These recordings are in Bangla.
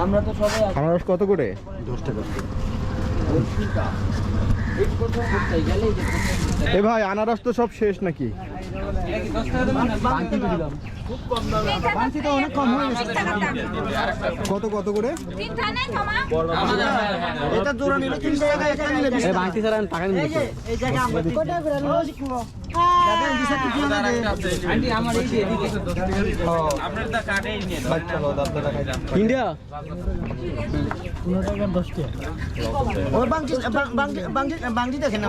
আমরা তো সবাই আনারস কত করে? 10 টাকা। এ ভাই আনারস তো সব শেষ নাকি? কত কত করে? এটা জোড়া নিলে 3 টাকা, এটা নিলে 20 টাকা। বাংতি ছাড়া টাকা নিয়ে এই জায়গা আমরা কত করে নিলো শিখবো। দাদা দিশা কি কি লাগে? আন্টি আমার এই যে এদিকে আপনার দা কাটেই নিয়ে দাও চলো দাদা টাকা ইন্ডিয়া 15 টাকা 10 টাকা ওর বাংটি দেখেন না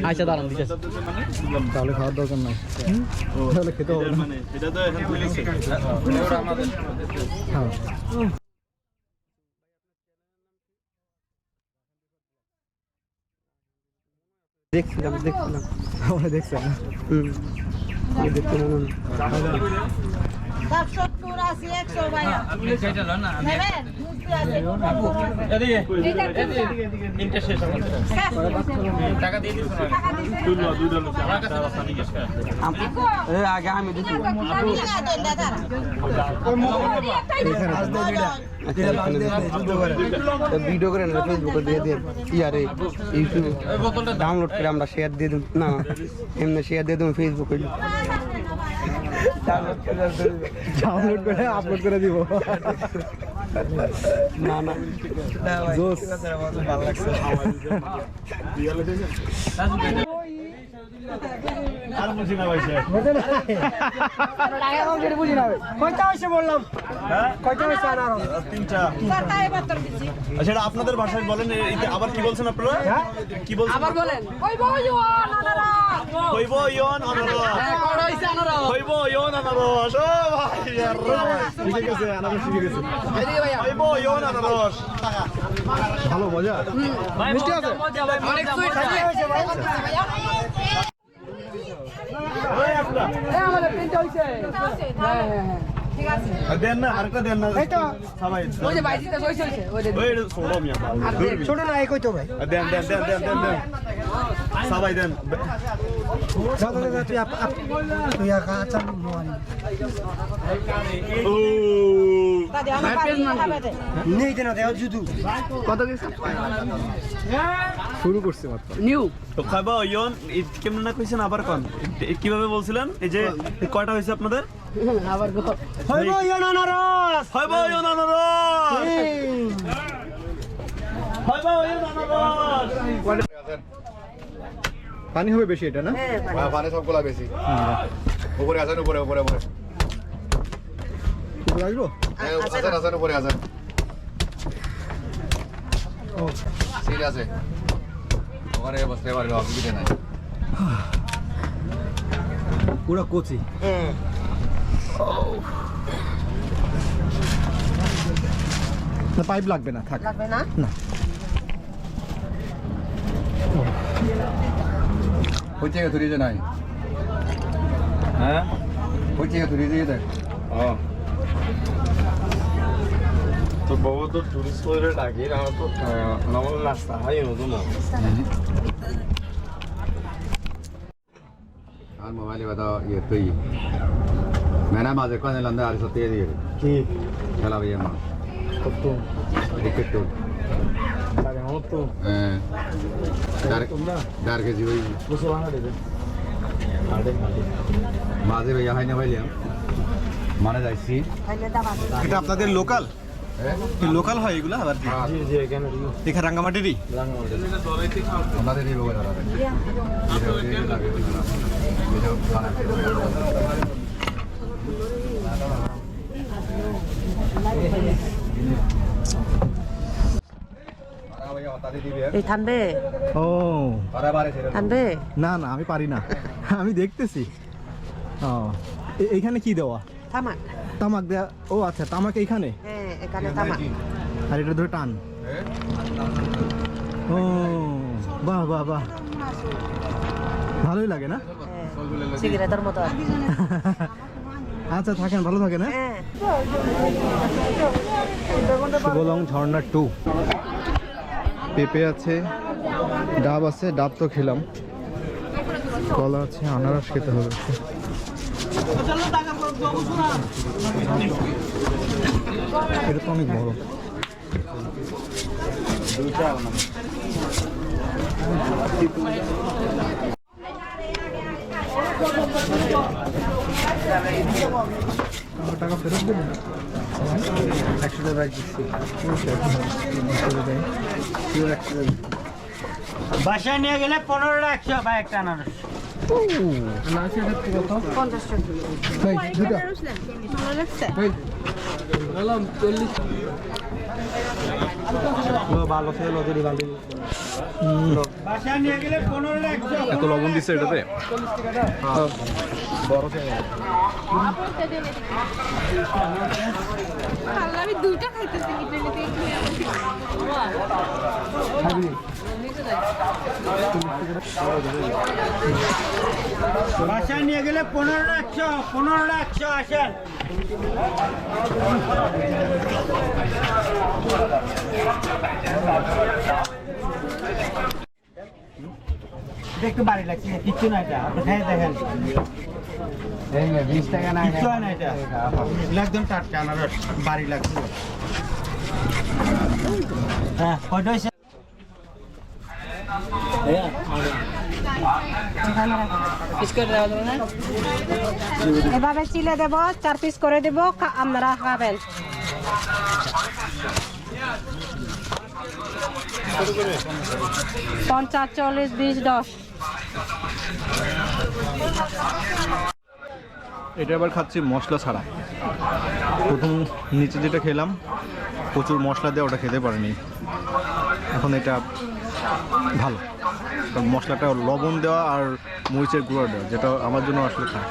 আচ্ছা দাঁড়ান দিতেছি তাহলে খাওয়ার দরকার নাই তাহলে খেতে হবে না মানে এটা তো এখন পুলিশে ওরা আমাদের হ্যাঁ দেখছিলাম আমরা দেখছেন না দেখতে মনে সব 70 80 100 ভাইয়া সেটা না নেবেন এদিকে এইটা তিনটা শেষ হবে টাকা দিয়ে দিছ না তুলো দুইটা লোক একটা রাস্তা নিয়ে গেছে এ আগে আমি দিছি ভিডিও করে না ফেসবুকে দিয়ে দেন ইয়ারে ইউটিউবে ডাউনলোড করে আমরা শেয়ার দিয়ে দেব না এমনি শেয়ার দিয়ে দেব ফেসবুকে ডাউনলোড করে আপলোড করে দিব না না জোস ভালো লাগছে আর বুঝি না ভাইছে কয়টা হইছে বললাম হ্যাঁ কয়টা হইছে আনারস তিনটা সরকারি পত্র দিছি আচ্ছা এটা আপনাদের ভাষায় বলেন এটা আবার কি বলছেন আপনারা কি বলছেন আবার বলেন ওই বইও নানারা হইব ইয়ন আনারস কত হইছে আনারস হইব ইয়ন আনারস ও ভাই শিখে গেছে আনারস শিখে গেছে এদিকে ভাইয়া হইব ইয়ন আনারস ভালো মজা মিষ্টি আছে অনেক সুইট আছে এই আপনারা এ আমাদের তিনটা হইছে হ্যাঁ হ্যাঁ ঠিক আছে দেন না আরেকটা দেন না সবাই ওই যে বাইজিটা হইছে ওই যে ওই ছোড়ো মিয়া ছোট না এই কইতো ভাই দেন দেন দেন দেন দেন দেন সবাই দেন দাদা দাদা তুই আচ্ছা নোয়ানি ও দাদি আমার পানি খাবে দে নেই দেনা দেও জুদু কত গেছে শুরু করছে মাত্র নিউ তো খাবা ইয়ন কেমন না কইছেন আবার কোন কিভাবে বলছিলেন এই যে কয়টা হইছে আপনাদের আবার গো হইব ইয়ন আনারস হইব ইয়ন আনারস হইব ইয়ন আনারস পানি হবে বেশি এটা না পানি সবগুলা বেশি উপরে আছেন উপরে উপরে উপরে উপরে আসবো আছেন আছেন উপরে আছেন ঠিক আছে ওখানে বসতে পারবে অসুবিধা নাই পুরো কোচি না পাইপ লাগবে না থাক লাগবে না না ওই জায়গা ধরিয়ে নাই হ্যাঁ ওই জায়গা ধরিয়ে দেখ তো বাবু তো টুরিস্ট করে ডাকি না তো নমল নাস্তা হাই নতুন আর মোবাইলে बताओ ये तो ही मैंने माजे को लंदन आ रही सत्य दी কি चला भैया मां কত टिकट तो আরে আমার তো डर के जी भाई বসে ভাঙা দেবে माजे भैया हाई ना भाई माने जाइसी খাইলে দাবা এটা আপনাদের লোকাল লোকাল হয় এগুলা আবার কি জি জি এখানে এখানে রাঙ্গামাটিরই আমাদের এই লোকের আলাদা ভিডিও খানা এই ঠান্ডে ও ঠান্ডে না না আমি পারি না আমি দেখতেছি ও এইখানে কি দেওয়া তামাক তামাক দেয়া ও আচ্ছা তামাক এইখানে হ্যাঁ এখানে তামাক আর এটা ধরে টান ও বাহ বাহ বাহ ভালোই লাগে না সিগারেটের মতো আচ্ছা থাকেন ভালো থাকেন হ্যাঁ হ্যাঁ শুভলং ঝর্ণা 2 পেঁপে আছে ডাব আছে ডাব তো খেলাম কলা আছে আনারস খেতে হবে এটা তো অনেক বড়। টাকা ফেরত দেবেন? 100 টাকা ব্যাগ দিচ্ছি। বাসায় নিয়ে গেলে 15 টাকা 100 ভাই একটা আনারস। ভাই দুটা ভালো ছিল যদি ভালো বাসায় নিয়ে গেলে 15 টাকা 100। এত লবণ দিচ্ছে এটাতে? আমি দুইটা খাইতেছি বাসায় নিয়ে গেলে 15 টাকা 100, 15 টাকা 100 আসেন। একটু বাড়ি লাগছে, কিচ্ছু না এটা, আপনি খেয়ে দেখেন। 20 টাকা না কিচ্ছু হয় না এটা, একদম টাটকা আনারস, বাড়ি লাগছে। হ্যাঁ, কয়টা হয়েছে? এভাবে চিলে দেব, 4 পিস করে দেব, আপনারা খাবেন। 50, 40, 20, 10। এটা আবার খাচ্ছি মশলা ছাড়া। প্রথম নিচে যেটা খেলাম প্রচুর মশলা দিয়ে, ওটা খেতে পারিনি। এখন এটা ভালো, কারণ মশলাটা লবণ দেওয়া আর মরিচের গুঁড়ো দেওয়া, যেটা আমার জন্য আসলে খায়।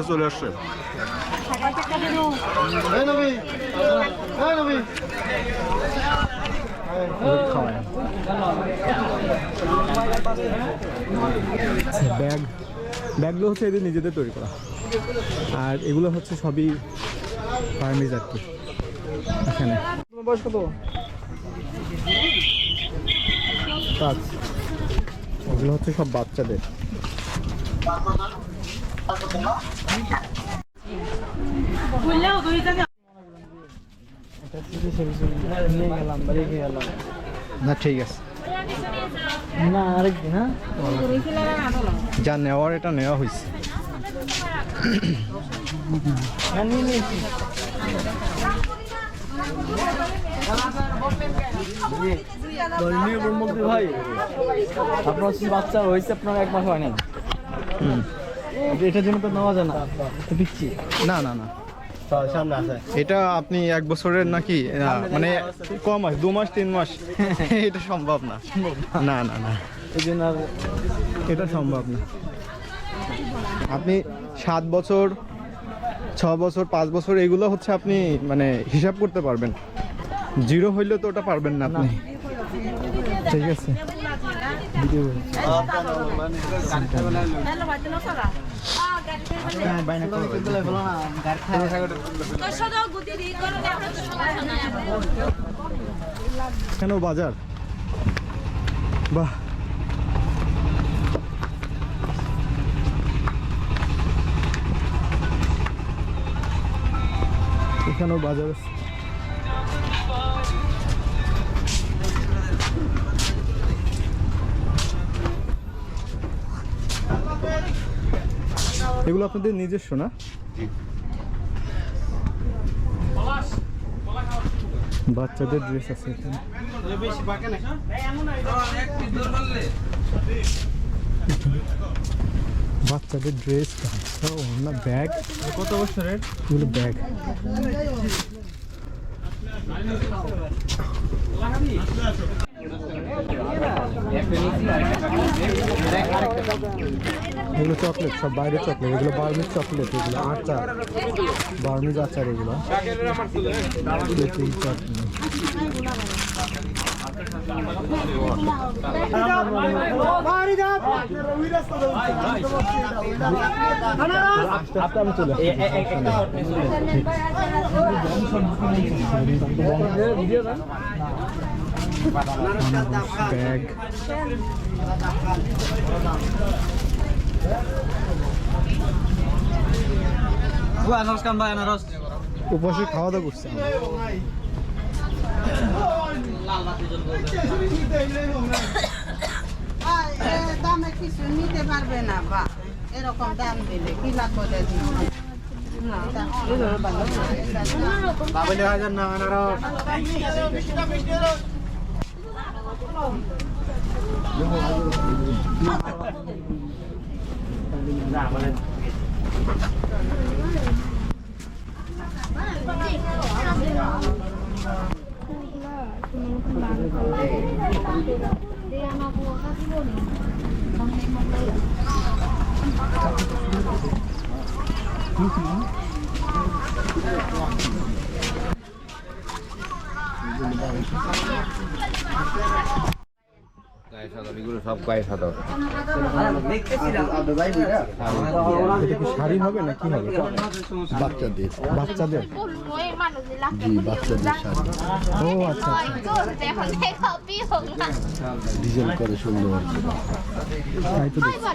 চলে আসছে। ব্যাগগুলো হচ্ছে এদের নিজেদের তৈরি করা, আর এগুলো হচ্ছে সবই ফার্মিজ আর কি। এখানে বয়স কত? 5। এগুলো হচ্ছে সব বাচ্চাদের। না ঠিক আছে, না আরেকদিন। হ্যাঁ, যা নেওয়ার এটা নেওয়া হয়েছে। ভাই আপনার হচ্ছে বাচ্চা হয়েছে, আপনার 1 মাস হয় নাই, এটার জন্য তো নেওয়া যায় না, তো পিচ্ছি। না না না, সামনে আছে। এটা আপনি 1 বছরের নাকি মানে কম মাস, 2 মাস 3 মাস এটা সম্ভব না। না না না, এই জন্য এটা সম্ভব না। আপনি 7 বছর 6 বছর 5 বছর এগুলো হচ্ছে আপনি মানে হিসাব করতে পারবেন, 0 হইলে তো ওটা পারবেন না আপনি। ঠিক আছে, কেন বাজার? বাহ, এখানেও বাজার আছে। এগুলো আপনাদের নিজস্ব না? বাচ্চাদের ড্রেস আছে এখানে। বাচ্চাদের ড্রেস না, ব্যাগ। কত বছরের? এগুলো ব্যাগ। এগুলো চকলেট, সব বাইরে চকলেট, এগুলো বার্মিজ চকলেট, এগুলো আচার, বার্মিজ আচার, এগুলো ব্যাগ। আনারস কান ভাই, আনারস উপসে খাওয়া দাওয়া করছে। দামে কিছু নিতে পারবে না বা এরকম দাম দিলে কি লাভ করে গায়ে সাদা, এগুলো সব গায়ে সাদা। এটা কি শাড়ি হবে না কি হবে? বাচ্চাদের বাচ্চাদের? ওই মানুষদের লাগতে জি, বাচ্চাদের শাড়ি ও আচ্ছা ওই তো দেখো দেখো পিছন না ডিজাইন করে সুন্দর। তাই তো দেখছি।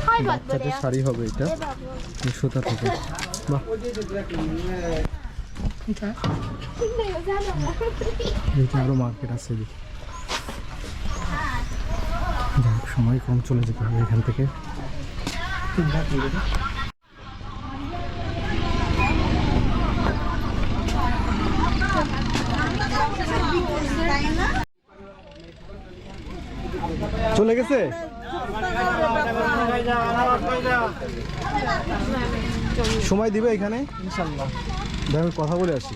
হাই বাদ বাচ্চাদের শাড়ি হবে এটা, এই সুতা থেকে। বাহ, এইটা আরো মার্কেট আছে এদিকে। যাই হোক, সময় কম, চলে যেতে হবে এখান থেকে। চলে গেছে? সময় দিবে এখানে ইনশাল্লাহ। আমি কথা বলে আসি।